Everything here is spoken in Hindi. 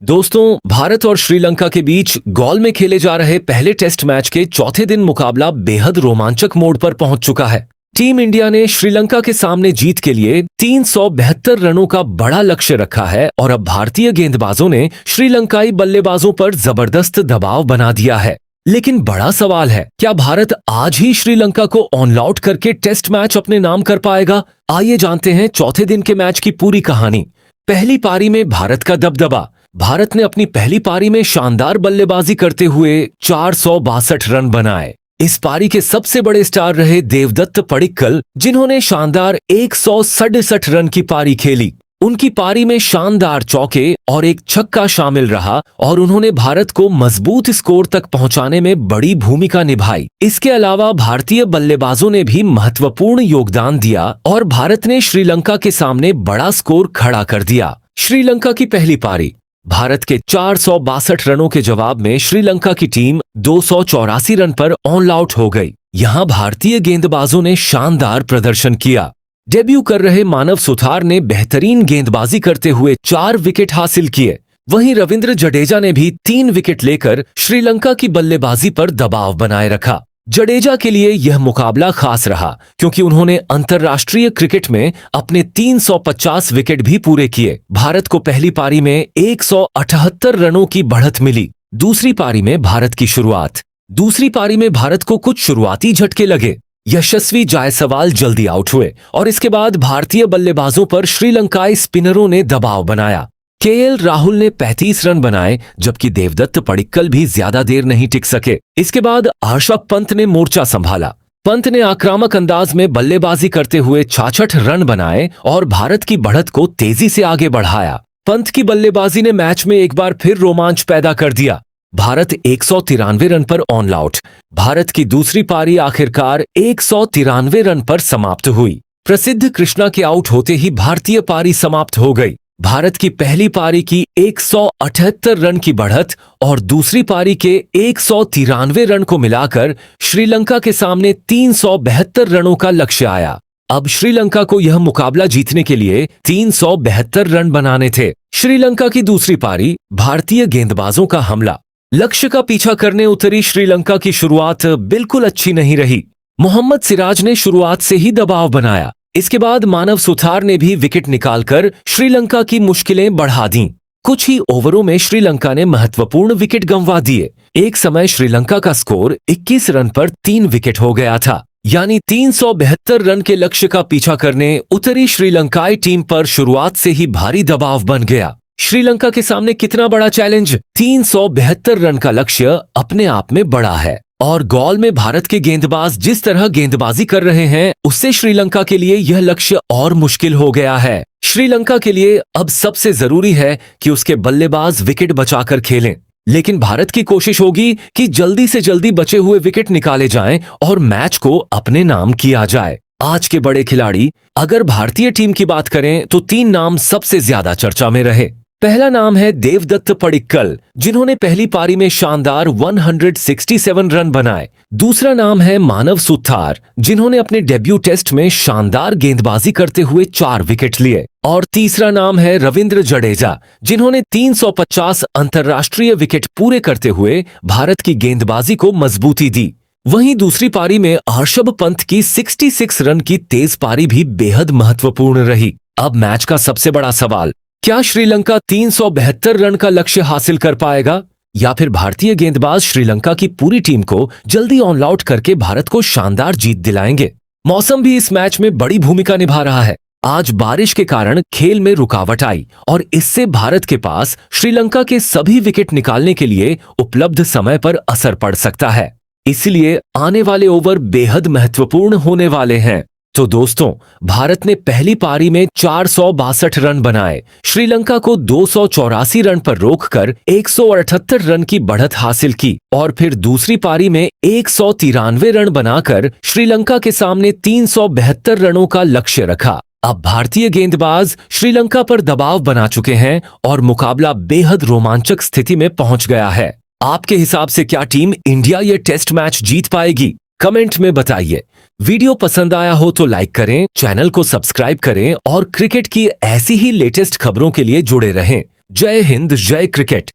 दोस्तों, भारत और श्रीलंका के बीच गॉल में खेले जा रहे पहले टेस्ट मैच के चौथे दिन मुकाबला बेहद रोमांचक मोड़ पर पहुंच चुका है। टीम इंडिया ने श्रीलंका के सामने जीत के लिए 372 रनों का बड़ा लक्ष्य रखा है और अब भारतीय गेंदबाजों ने श्रीलंकाई बल्लेबाजों पर जबरदस्त दबाव बना दिया है। लेकिन बड़ा सवाल है, क्या भारत आज ही श्रीलंका को ऑन आउट करके टेस्ट मैच अपने नाम कर पाएगा? आइए जानते हैं चौथे दिन के मैच की पूरी कहानी। पहली पारी में भारत का दबदबा। भारत ने अपनी पहली पारी में शानदार बल्लेबाजी करते हुए 462 रन बनाए। इस पारी के सबसे बड़े स्टार रहे देवदत्त पडिक्कल, जिन्होंने शानदार 167 रन की पारी खेली। उनकी पारी में शानदार चौके और एक छक्का शामिल रहा और उन्होंने भारत को मजबूत स्कोर तक पहुंचाने में बड़ी भूमिका निभाई। इसके अलावा भारतीय बल्लेबाजों ने भी महत्वपूर्ण योगदान दिया और भारत ने श्रीलंका के सामने बड़ा स्कोर खड़ा कर दिया। श्रीलंका की पहली पारी। भारत के 462 रनों के जवाब में श्रीलंका की टीम 284 रन पर ऑल आउट हो गई। यहां भारतीय गेंदबाजों ने शानदार प्रदर्शन किया। डेब्यू कर रहे मानव सुथार ने बेहतरीन गेंदबाजी करते हुए 4 विकेट हासिल किए। वहीं रविंद्र जडेजा ने भी 3 विकेट लेकर श्रीलंका की बल्लेबाजी पर दबाव बनाए रखा। जडेजा के लिए यह मुकाबला खास रहा क्योंकि उन्होंने अंतर्राष्ट्रीय क्रिकेट में अपने 350 विकेट भी पूरे किए। भारत को पहली पारी में 178 रनों की बढ़त मिली। दूसरी पारी में भारत की शुरुआत। दूसरी पारी में भारत को कुछ शुरुआती झटके लगे। यशस्वी जायसवाल जल्दी आउट हुए और इसके बाद भारतीय बल्लेबाजों पर श्रीलंकाई स्पिनरों ने दबाव बनाया। केएल राहुल ने 35 रन बनाए, जबकि देवदत्त पडिक्कल भी ज्यादा देर नहीं टिक सके। इसके बाद ऋषभ पंत ने मोर्चा संभाला। पंत ने आक्रामक अंदाज में बल्लेबाजी करते हुए 66 रन बनाए और भारत की बढ़त को तेजी से आगे बढ़ाया। पंत की बल्लेबाजी ने मैच में एक बार फिर रोमांच पैदा कर दिया। भारत 193 रन पर ऑन आउट। भारत की दूसरी पारी आखिरकार 193 रन पर समाप्त हुई। प्रसिद्ध कृष्णा के आउट होते ही भारतीय पारी समाप्त हो गई। भारत की पहली पारी की 178 रन की बढ़त और दूसरी पारी के 193 रन को मिलाकर श्रीलंका के सामने 372 रनों का लक्ष्य आया। अब श्रीलंका को यह मुकाबला जीतने के लिए 372 रन बनाने थे। श्रीलंका की दूसरी पारी। भारतीय गेंदबाजों का हमला। लक्ष्य का पीछा करने उतरी श्रीलंका की शुरुआत बिल्कुल अच्छी नहीं रही। मोहम्मद सिराज ने शुरुआत से ही दबाव बनाया। इसके बाद मानव सुथार ने भी विकेट निकालकर श्रीलंका की मुश्किलें बढ़ा दीं। कुछ ही ओवरों में श्रीलंका ने महत्वपूर्ण विकेट गंवा दिए। एक समय श्रीलंका का स्कोर 21 रन पर 3 विकेट हो गया था। यानी 372 रन के लक्ष्य का पीछा करने उतरी श्रीलंकाई टीम पर शुरुआत से ही भारी दबाव बन गया। श्रीलंका के सामने कितना बड़ा चैलेंज। 372 रन का लक्ष्य अपने आप में बड़ा है और गॉल में भारत के गेंदबाज जिस तरह गेंदबाजी कर रहे हैं, उससे श्रीलंका के लिए यह लक्ष्य और मुश्किल हो गया है। श्रीलंका के लिए अब सबसे जरूरी है कि उसके बल्लेबाज विकेट बचाकर खेलें। लेकिन भारत की कोशिश होगी कि जल्दी से जल्दी बचे हुए विकेट निकाले जाएं और मैच को अपने नाम किया जाए। आज के बड़े खिलाड़ी। अगर भारतीय टीम की बात करें तो 3 नाम सबसे ज्यादा चर्चा में रहे। पहला नाम है देवदत्त पडिक्कल, जिन्होंने पहली पारी में शानदार 167 रन बनाए। दूसरा नाम है मानव सुथार, जिन्होंने अपने डेब्यू टेस्ट में शानदार गेंदबाजी करते हुए 4 विकेट लिए। और तीसरा नाम है रविंद्र जडेजा, जिन्होंने 350 अंतर्राष्ट्रीय विकेट पूरे करते हुए भारत की गेंदबाजी को मजबूती दी। वहीं दूसरी पारी में ऋषभ पंत की 66 रन की तेज पारी भी बेहद महत्वपूर्ण रही। अब मैच का सबसे बड़ा सवाल, क्या श्रीलंका 372 रन का लक्ष्य हासिल कर पाएगा या फिर भारतीय गेंदबाज श्रीलंका की पूरी टीम को जल्दी ऑन आउट करके भारत को शानदार जीत दिलाएंगे? मौसम भी इस मैच में बड़ी भूमिका निभा रहा है। आज बारिश के कारण खेल में रुकावट आई और इससे भारत के पास श्रीलंका के सभी विकेट निकालने के लिए उपलब्ध समय पर असर पड़ सकता है। इसलिए आने वाले ओवर बेहद महत्वपूर्ण होने वाले हैं। तो दोस्तों, भारत ने पहली पारी में 462 रन बनाए, श्रीलंका को 284 रन पर रोककर 178 रन की बढ़त हासिल की और फिर दूसरी पारी में 193 रन बनाकर श्रीलंका के सामने 372 रनों का लक्ष्य रखा। अब भारतीय गेंदबाज श्रीलंका पर दबाव बना चुके हैं और मुकाबला बेहद रोमांचक स्थिति में पहुंच गया है। आपके हिसाब से क्या टीम इंडिया ये टेस्ट मैच जीत पाएगी? कमेंट में बताइए। वीडियो पसंद आया हो तो लाइक करें, चैनल को सब्सक्राइब करें और क्रिकेट की ऐसी ही लेटेस्ट खबरों के लिए जुड़े रहें। जय हिंद, जय क्रिकेट।